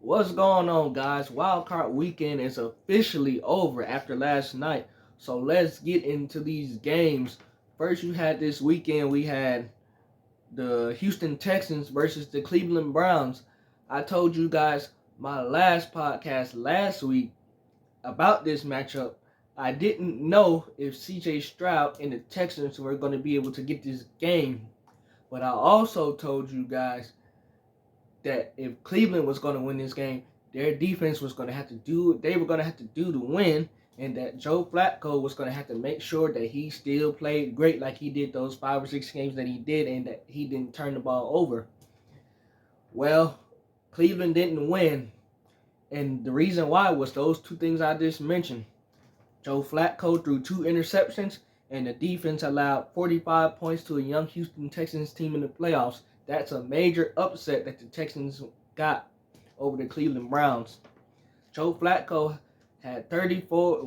What's going on, guys? Wildcard weekend is officially over after last night. So let's get into these games. First, you had this weekend, we had the Houston Texans versus the Cleveland Browns. I told you guys my last podcast last week about this matchup. I didn't know if CJ Stroud and the Texans were going to be able to get this game. But I also told you guys that if Cleveland was going to win this game, their defense was going to have to do what they were going to have to do to win, and that Joe Flacco was going to have to make sure that he still played great like he did those 5 or 6 games that he did, and that he didn't turn the ball over. Well, Cleveland didn't win, and the reason why was those two things I just mentioned. Joe Flacco threw 2 interceptions, and the defense allowed 45 points to a young Houston Texans team in the playoffs. That's a major upset that the Texans got over the Cleveland Browns. Joe Flacco had 34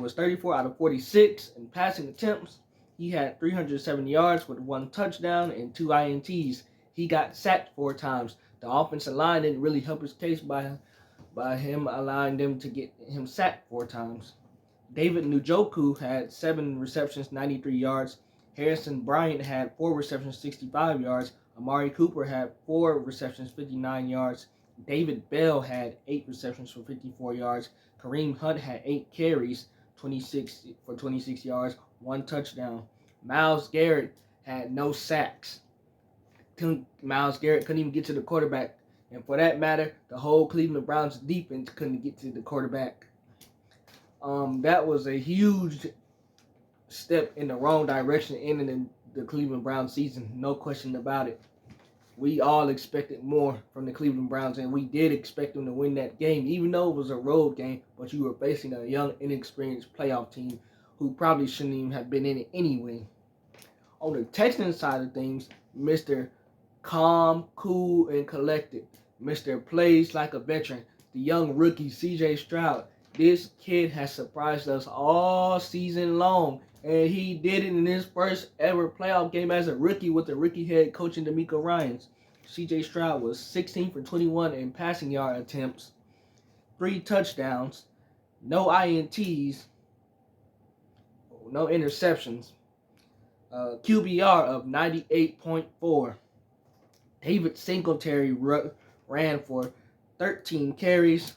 out of 46 in passing attempts. He had 307 yards with 1 touchdown and 2 INTs. He got sacked 4 times. The offensive line didn't really help his case by him allowing them to get him sacked 4 times. David Njoku had 7 receptions, 93 yards. Harrison Bryant had 4 receptions, 65 yards. Amari Cooper had 4 receptions, 59 yards. David Bell had 8 receptions for 54 yards. Kareem Hunt had 8 carries, 26 yards, 1 touchdown. Myles Garrett had no sacks. Myles Garrett couldn't even get to the quarterback. And for that matter, the whole Cleveland Browns defense couldn't get to the quarterback. That was a huge step in the wrong direction ending the Cleveland Browns season, no question about it. We all expected more from the Cleveland Browns, and we did expect them to win that game, even though it was a road game, but you were facing a young, inexperienced playoff team who probably shouldn't even have been in it anyway. On the Texans side of things, Mr. Calm, cool, and collected, Mr. Plays like a veteran, the young rookie CJ Stroud. This kid has surprised us all season long, and he did it in his first ever playoff game as a rookie with the rookie head coach in DeMeco Ryans. CJ Stroud was 16 for 21 in passing yard attempts, 3 touchdowns, no INTs, no interceptions, QBR of 98.4. David Singletary ran for 13 carries,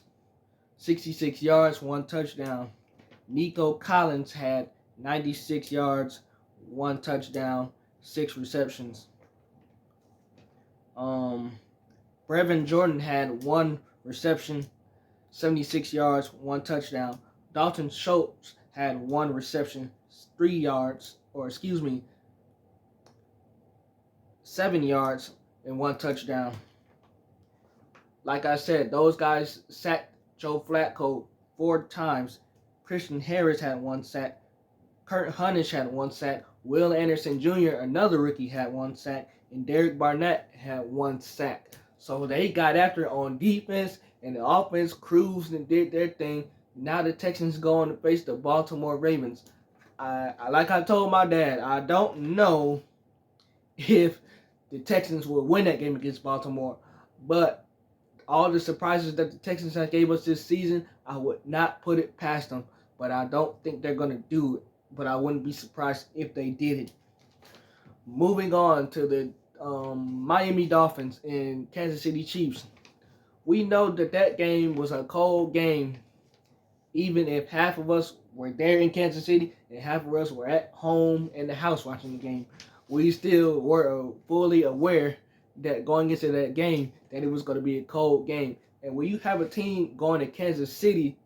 66 yards, 1 touchdown. Nico Collins had 96 yards, 1 touchdown, 6 receptions. Brevin Jordan had 1 reception, 76 yards, 1 touchdown. Dalton Schultz had 1 reception, 7 yards, and 1 touchdown. Like I said, those guys sacked Joe Flacco 4 times. Christian Harris had 1 sack. Kurt Hunnish had 1 sack. Will Anderson Jr., another rookie, had 1 sack. And Derek Barnett had 1 sack. So they got after it on defense, and the offense cruised and did their thing. Now the Texans go on to face the Baltimore Ravens. Like I told my dad, I don't know if the Texans will win that game against Baltimore, but all the surprises that the Texans have gave us this season, I would not put it past them. But I don't think they're going to do it. But I wouldn't be surprised if they did it. Moving on to the Miami Dolphins and Kansas City Chiefs. We know that game was a cold game, even if half of us were there in Kansas City and half of us were at home in the house watching the game. We still were fully aware that going into that game, that it was going to be a cold game. And when you have a team going to Kansas City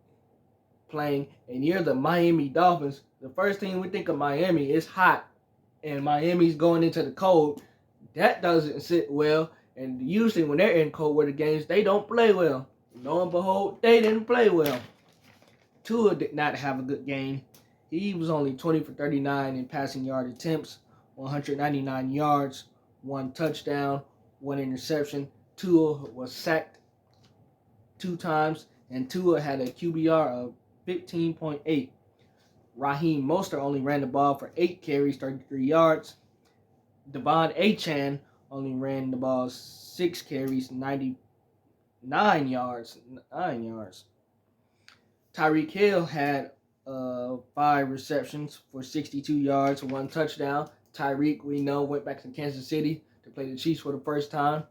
playing, and you're the Miami Dolphins, the first thing we think of Miami is hot, and Miami's going into the cold. That doesn't sit well, and usually when they're in cold weather games, they don't play well. Lo and behold, they didn't play well. Tua did not have a good game. He was only 20 for 39 in passing yard attempts, 199 yards, 1 touchdown, 1 interception. Tua was sacked 2 times, and Tua had a QBR of 15.8. Raheem Mostert only ran the ball for 8 carries, 33 yards. Devon Achane only ran the ball 6 carries, 90 9 yards. 9 yards. Tyreek Hill had 5 receptions for 62 yards, 1 touchdown. Tyreek, we know, went back to Kansas City to play the Chiefs for the first time,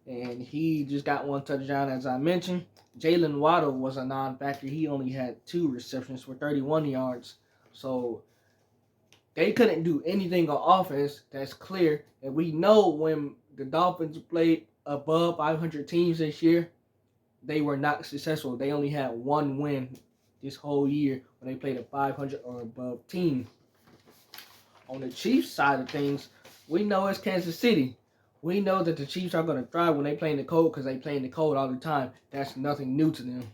and he just got 1 touchdown, as I mentioned. Jalen Waddle was a non-factor. He only had 2 receptions for 31 yards. So they couldn't do anything on offense. That's clear. And we know when the Dolphins played above 500 teams this year, they were not successful. They only had one win this whole year when they played a 500 or above team. On the Chiefs side of things, we know it's Kansas City. We know that the Chiefs are going to thrive when they play in the cold because they play in the cold all the time. That's nothing new to them.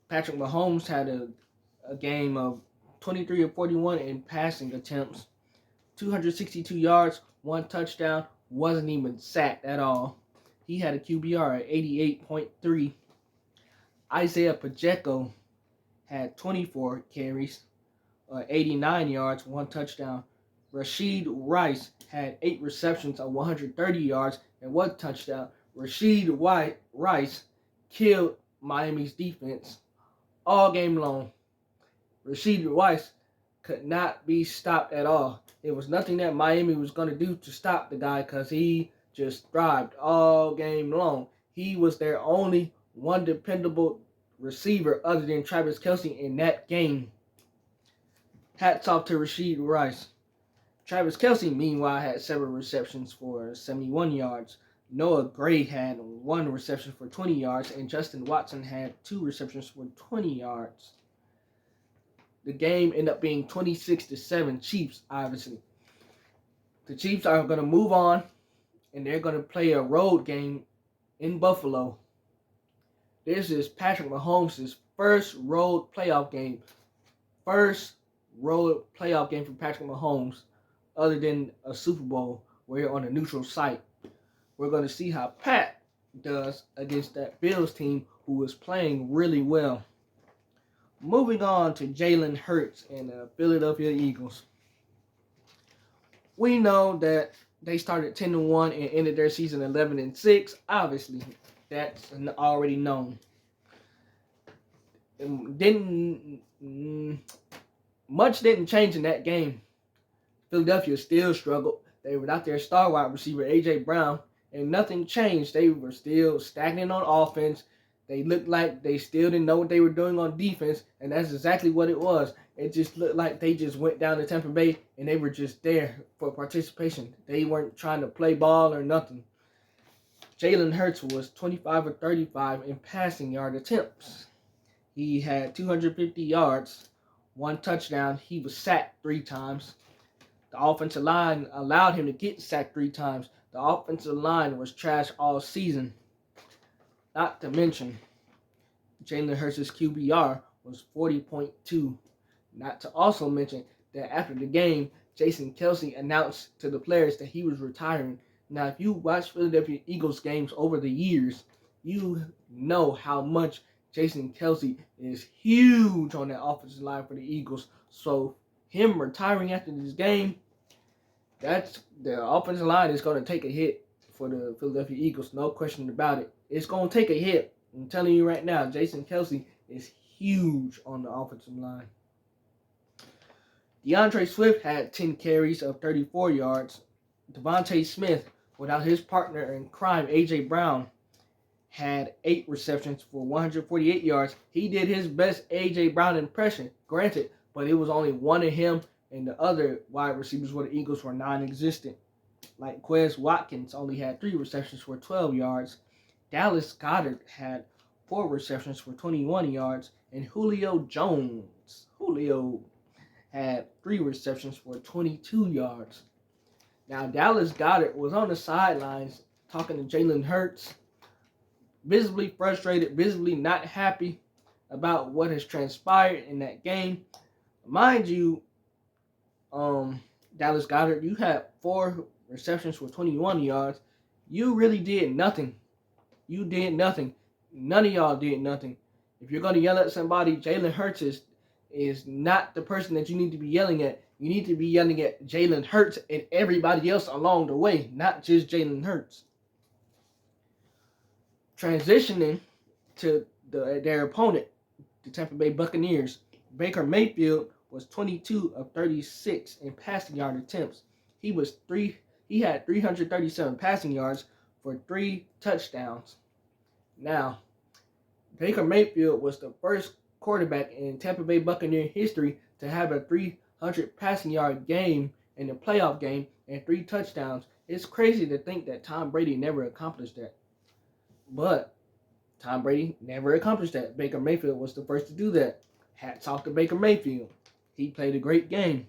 Patrick Mahomes had a game of 23 of 41 in passing attempts, 262 yards, 1 touchdown, wasn't even sacked at all. He had a QBR at 88.3. Isaiah Pacheco had 24 carries, 89 yards, 1 touchdown. Rashid Rice had 8 receptions of 130 yards and 1 touchdown. Rashid Rice killed Miami's defense all game long. Rashid Rice could not be stopped at all. There was nothing that Miami was going to do to stop the guy because he just thrived all game long. He was their only one dependable receiver other than Travis Kelce in that game. Hats off to Rashid Rice. Travis Kelce, meanwhile, had 7 receptions for 71 yards. Noah Gray had 1 reception for 20 yards, and Justin Watson had 2 receptions for 20 yards. The game ended up being 26-7 Chiefs, obviously. The Chiefs are going to move on, and they're going to play a road game in Buffalo. This is Patrick Mahomes' first road playoff game. First road playoff game for Patrick Mahomes, other than a Super Bowl where you're on a neutral site. We're going to see how Pat does against that Bills team who is playing really well. Moving on to Jalen Hurts and the Philadelphia Eagles. We know that they started 10-1 and ended their season 11-6. Obviously, that's already known. Much didn't change in that game. Philadelphia still struggled. They were without their star wide receiver, A.J. Brown, and nothing changed. They were still stagnant on offense. They looked like they still didn't know what they were doing on defense, and that's exactly what it was. It just looked like they just went down to Tampa Bay, and they were just there for participation. They weren't trying to play ball or nothing. Jalen Hurts was 25 of 35 in passing yard attempts. He had 250 yards, 1 touchdown. He was sacked 3 times. The offensive line allowed him to get sacked 3 times. The offensive line was trash all season. Not to mention, Jalen Hurts' QBR was 40.2. Not to also mention that after the game, Jason Kelce announced to the players that he was retiring. Now, if you watch Philadelphia Eagles games over the years, you know how much Jason Kelce is huge on that offensive line for the Eagles. So, him retiring after this game, that's the offensive line is going to take a hit for the Philadelphia Eagles. No question about it. It's going to take a hit. I'm telling you right now, Jason Kelce is huge on the offensive line. DeAndre Swift had 10 carries of 34 yards. Devontae Smith, without his partner in crime, A.J. Brown, had 8 receptions for 148 yards. He did his best A.J. Brown impression, granted, but it was only one of him, and the other wide receivers for the Eagles were non-existent. Like Quez Watkins only had 3 receptions for 12 yards. Dallas Goedert had 4 receptions for 21 yards. And Julio Jones had 3 receptions for 22 yards. Now, Dallas Goedert was on the sidelines talking to Jalen Hurts, visibly frustrated, visibly not happy about what has transpired in that game. Mind you, Dallas Goedert, you had 4 receptions for 21 yards. You really did nothing. You did nothing. None of y'all did nothing. If you're going to yell at somebody, Jalen Hurts is not the person that you need to be yelling at. You need to be yelling at Jalen Hurts and everybody else along the way, not just Jalen Hurts. Transitioning to their opponent, the Tampa Bay Buccaneers, Baker Mayfield was 22 of 36 in passing yard attempts. He had 337 passing yards for 3 touchdowns. Now, Baker Mayfield was the first quarterback in Tampa Bay Buccaneer history to have a 300 passing yard game in a playoff game and 3 touchdowns. It's crazy to think that Tom Brady never accomplished that. But Tom Brady never accomplished that. Baker Mayfield was the first to do that. Hats off to Baker Mayfield. He played a great game.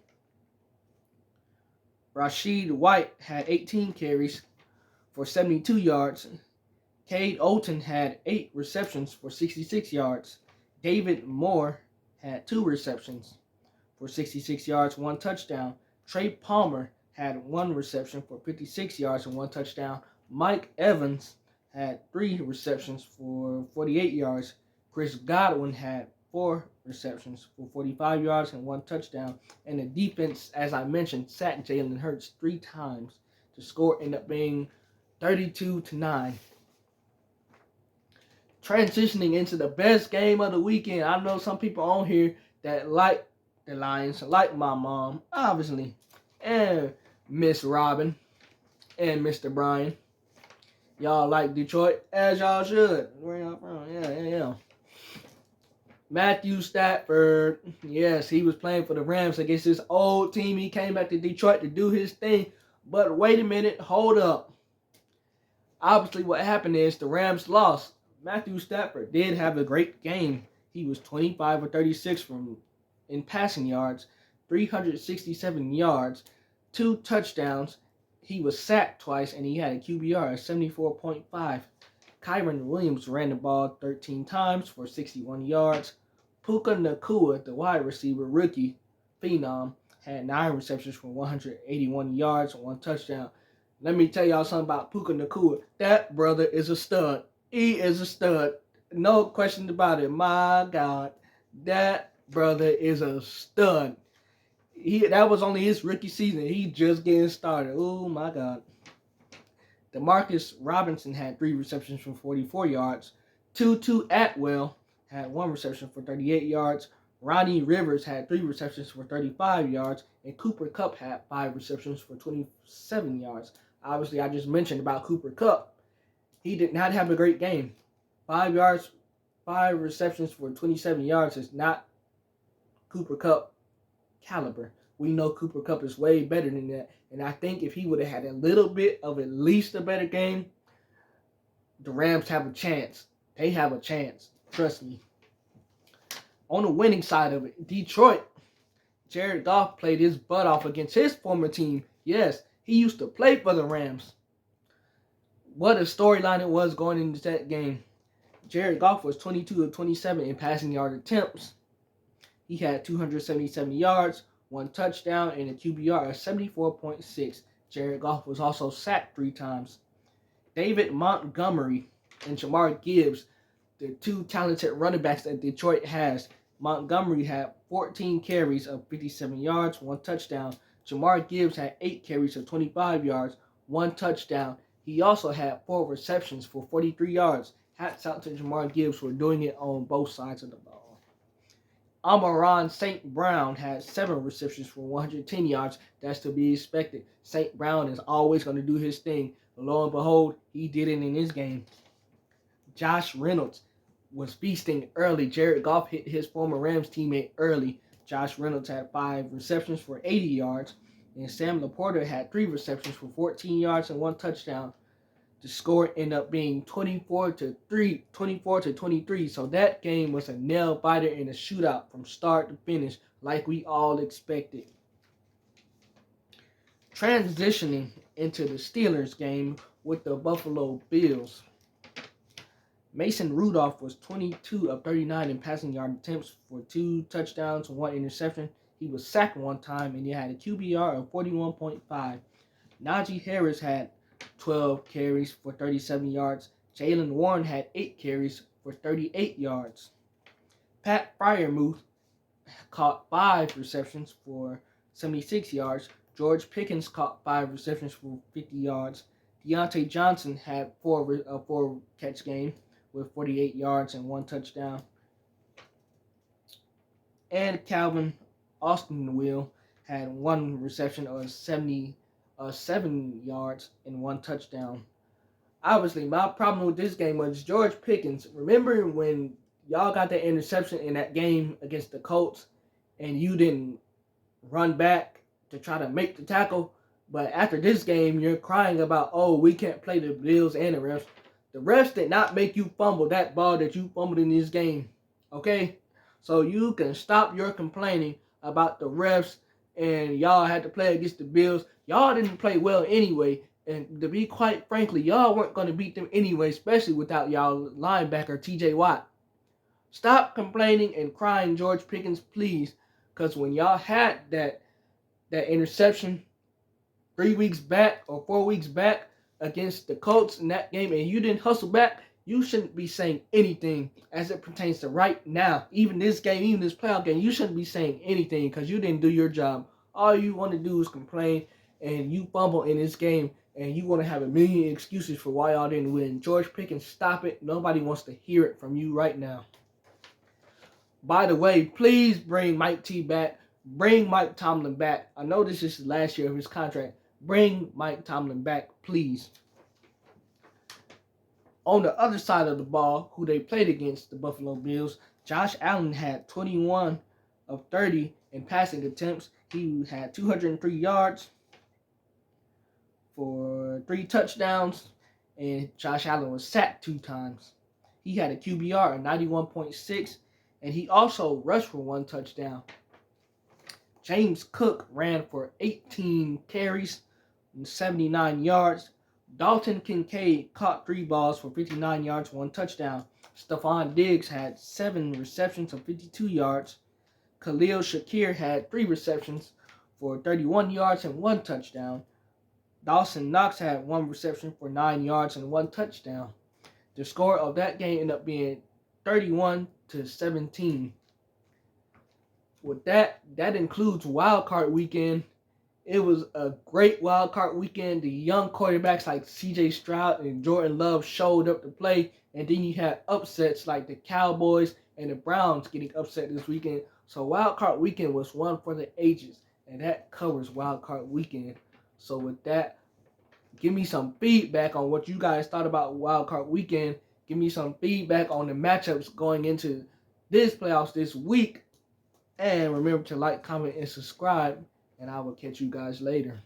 Rashid White had 18 carries for 72 yards. Cade Olton had 8 receptions for 66 yards. David Moore had 2 receptions for 66 yards, 1 touchdown. Trey Palmer had 1 reception for 56 yards and 1 touchdown. Mike Evans had 3 receptions for 48 yards. Chris Godwin had 4 receptions for 45 yards and 1 touchdown. And the defense, as I mentioned, sacked Jalen Hurts 3 times. The score ended up being 32-9. Transitioning into the best game of the weekend. I know some people on here that like the Lions, like my mom, obviously, and Miss Robin and Mr. Brian. Y'all like Detroit, as y'all should. Where y'all from? Yeah. Matthew Stafford, yes, he was playing for the Rams against his old team. He came back to Detroit to do his thing. But wait a minute, hold up. Obviously, what happened is the Rams lost. Matthew Stafford did have a great game. He was 25 or 36 in passing yards, 367 yards, 2 touchdowns. He was sacked twice, and he had a QBR of 74.5. Kyron Williams ran the ball 13 times for 61 yards. Puka Nacua, the wide receiver rookie phenom, had 9 receptions for 181 yards and 1 touchdown. Let me tell y'all something about Puka Nacua. That brother is a stud. He is a stud. No question about it. My God, that brother is a stud. That was only his rookie season. He just getting started. Oh, my God. Demarcus Robinson had 3 receptions for 44 yards. Tutu Atwell had 1 reception for 38 yards. Ronnie Rivers had 3 receptions for 35 yards. And Cooper Kupp had 5 receptions for 27 yards. Obviously, I just mentioned about Cooper Kupp. He did not have a great game. 5 receptions for 27 yards is not Cooper Kupp caliber. We know Cooper Kupp is way better than that. And I think if he would have had a little bit of at least a better game, the Rams have a chance. They have a chance. Trust me. On the winning side of it, Detroit, Jared Goff played his butt off against his former team. Yes, he used to play for the Rams. What a storyline it was going into that game. Jared Goff was 22 of 27 in passing yard attempts. He had 277 yards, 1 touchdown, and a QBR of 74.6. Jared Goff was also sacked 3 times. David Montgomery and Jamar Gibbs, the 2 talented running backs that Detroit has. Montgomery had 14 carries of 57 yards, 1 touchdown. Jamar Gibbs had 8 carries of 25 yards, 1 touchdown. He also had 4 receptions for 43 yards. Hats out to Jamar Gibbs for doing it on both sides of the ball. Amon-Ra St. Brown had 7 receptions for 110 yards. That's to be expected. St. Brown is always going to do his thing. But lo and behold, he did it in this game. Josh Reynolds was feasting early. Jared Goff hit his former Rams teammate early. Josh Reynolds had 5 receptions for 80 yards. And Sam Laporta had 3 receptions for 14 yards and 1 touchdown. The score ended up being 24-23. So that game was a nail biter and a shootout from start to finish, like we all expected. Transitioning into the Steelers game with the Buffalo Bills. Mason Rudolph was 22 of 39 in passing yard attempts for 2 touchdowns and 1 interception. He was sacked 1 time, and he had a QBR of 41.5. Najee Harris had 12 carries for 37 yards. Jalen Warren had 8 carries for 38 yards. Pat Freiermuth caught 5 receptions for 76 yards. George Pickens caught 5 receptions for 50 yards. Deontay Johnson had four catch game with 48 yards and 1 touchdown. And Calvin Austin-Will had 1 reception of 77 yards and 1 touchdown. Obviously, my problem with this game was George Pickens. Remember when y'all got that interception in that game against the Colts and you didn't run back to try to make the tackle? But after this game, you're crying about, oh, we can't play the Bills and the refs. The refs did not make you fumble that ball that you fumbled in this game. Okay? So you can stop your complaining about the refs and y'all had to play against the Bills. Y'all didn't play well anyway. And to be quite frankly, y'all weren't going to beat them anyway, especially without y'all linebacker, TJ Watt. Stop complaining and crying, George Pickens, please. Because when y'all had that interception 3 weeks back or 4 weeks back against the Colts in that game and you didn't hustle back, you shouldn't be saying anything as it pertains to right now. Even this game, even this playoff game, you shouldn't be saying anything because you didn't do your job. All you want to do is complain and you fumble in this game and you want to have a million excuses for why y'all didn't win. George Pickens, stop it. Nobody wants to hear it from you right now. By the way, please bring Mike T back. Bring Mike Tomlin back. I know this is the last year of his contract. Bring Mike Tomlin back, please. On the other side of the ball, who they played against, the Buffalo Bills, Josh Allen had 21 of 30 in passing attempts. He had 203 yards for 3 touchdowns, and Josh Allen was sacked 2 times. He had a QBR of 91.6, and he also rushed for 1 touchdown. James Cook ran for 18 carries and 79 yards. Dalton Kincaid caught 3 balls for 59 yards, 1 touchdown. Stephon Diggs had 7 receptions of 52 yards. Khalil Shakir had 3 receptions for 31 yards and 1 touchdown. Dawson Knox had 1 reception for 9 yards and 1 touchdown. The score of that game ended up being 31-17. With that includes wildcard weekend. It was a great wildcard weekend. The young quarterbacks like CJ Stroud and Jordan Love showed up to play. And then you had upsets like the Cowboys and the Browns getting upset this weekend. So wildcard weekend was one for the ages. And that covers wildcard weekend. So with that, give me some feedback on what you guys thought about wildcard weekend. Give me some feedback on the matchups going into this playoffs this week. And remember to like, comment, and subscribe. And I will catch you guys later.